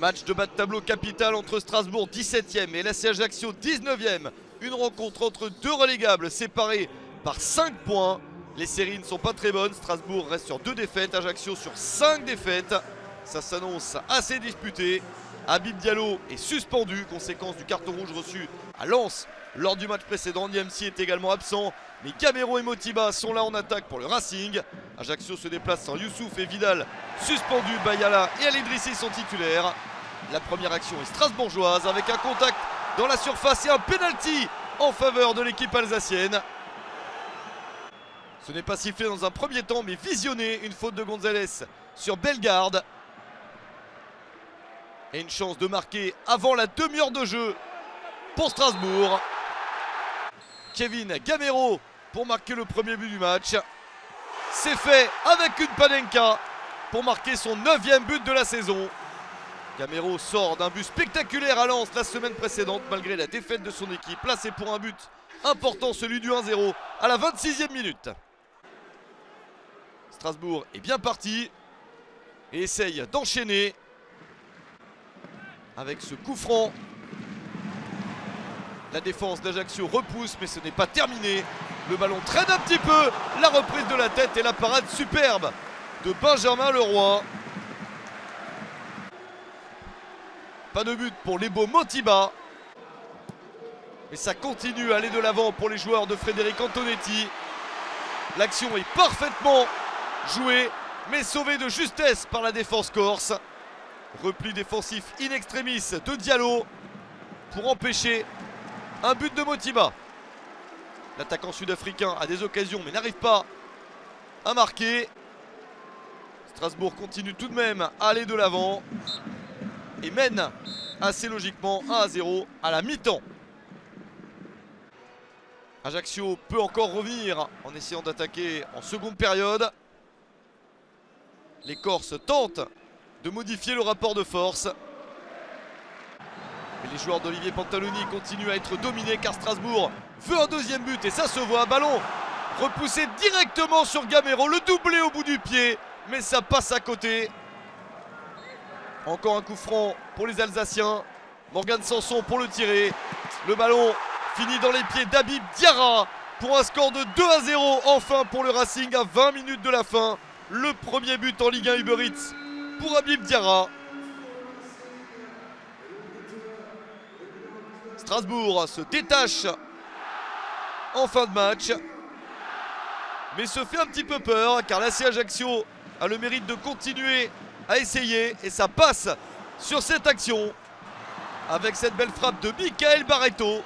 Match de bas de tableau capital entre Strasbourg 17e et l'AC Ajaccio 19e. Une rencontre entre deux relégables séparés par 5 points. Les séries ne sont pas très bonnes. Strasbourg reste sur 2 défaites, Ajaccio sur 5 défaites. Ça s'annonce assez disputé. Habib Diallo est suspendu, conséquence du carton rouge reçu à Lens lors du match précédent. Niamsi est également absent, mais Gamero et Motiba sont là en attaque pour le Racing. Ajaccio se déplace sans Youssouf et Vidal suspendus. Bayala et El Idrissi sont titulaires. La première action est strasbourgeoise avec un contact dans la surface et un penalty en faveur de l'équipe alsacienne. Ce n'est pas sifflé dans un premier temps, mais visionné. Une faute de Gonzalez sur Bellegarde. Et une chance de marquer avant la demi-heure de jeu pour Strasbourg. Kevin Gamero pour marquer le premier but du match. C'est fait avec une Panenka pour marquer son 9e but de la saison. Gamero sort d'un but spectaculaire à Lens la semaine précédente malgré la défaite de son équipe. Là c'est pour un but important, celui du 1-0 à la 26e minute. Strasbourg est bien parti et essaye d'enchaîner avec ce coup franc. La défense d'Ajaccio repousse, mais ce n'est pas terminé. Le ballon traîne un petit peu. La reprise de la tête et la parade superbe de Benjamin Leroy. Pas de but pour les beaux Motiba. Mais ça continue à aller de l'avant pour les joueurs de Frédéric Antonetti. L'action est parfaitement jouée, mais sauvée de justesse par la défense corse. Repli défensif in extremis de Diallo pour empêcher un but de Motiba. L'attaquant sud-africain a des occasions mais n'arrive pas à marquer. Strasbourg continue tout de même à aller de l'avant et mène assez logiquement 1-0 à la mi-temps. Ajaccio peut encore revenir en essayant d'attaquer en seconde période. Les Corses tentent de modifier le rapport de force. Mais les joueurs d'Olivier Pantaloni continuent à être dominés car Strasbourg veut un deuxième but et ça se voit. Ballon repoussé directement sur Gamero, le doublé au bout du pied, mais ça passe à côté. Encore un coup franc pour les Alsaciens. Morgan Sanson pour le tirer. Le ballon finit dans les pieds d'Habib Diarra pour un score de 2-0 enfin pour le Racing à 20 minutes de la fin. Le premier but en Ligue 1 Uber Eats pour Habib Diarra. Strasbourg se détache en fin de match, mais se fait un petit peu peur car l'AC Ajaccio a le mérite de continuer à essayer et ça passe sur cette action avec cette belle frappe de Michael Barreto.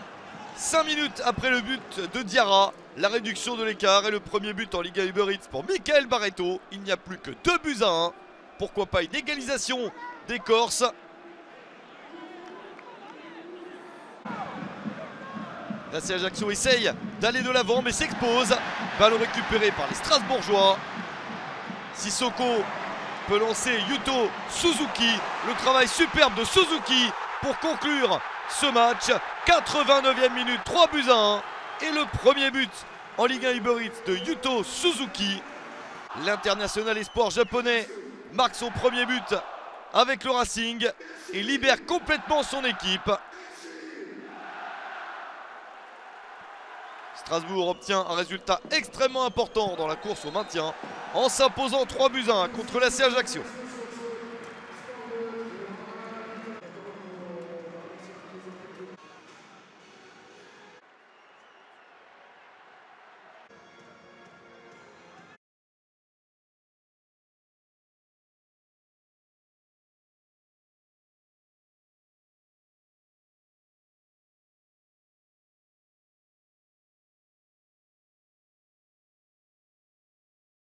5 minutes après le but de Diarra, la réduction de l'écart et le premier but en Liga Uber Eats pour Michael Barreto. Il n'y a plus que 2-1. Pourquoi pas une égalisation des Corses. L'AC Ajaccio essaye d'aller de l'avant mais s'expose. Ballon récupéré par les Strasbourgeois. Sissoko peut lancer Yuto Suzuki. Le travail superbe de Suzuki pour conclure ce match. 89e minute, 3-1. Et le premier but en Ligue 1 Uber Eats de Yuto Suzuki. L'international espoir japonais marque son premier but avec le Racing et libère complètement son équipe. Strasbourg obtient un résultat extrêmement important dans la course au maintien en s'imposant 3-1 contre l'AC Ajaccio.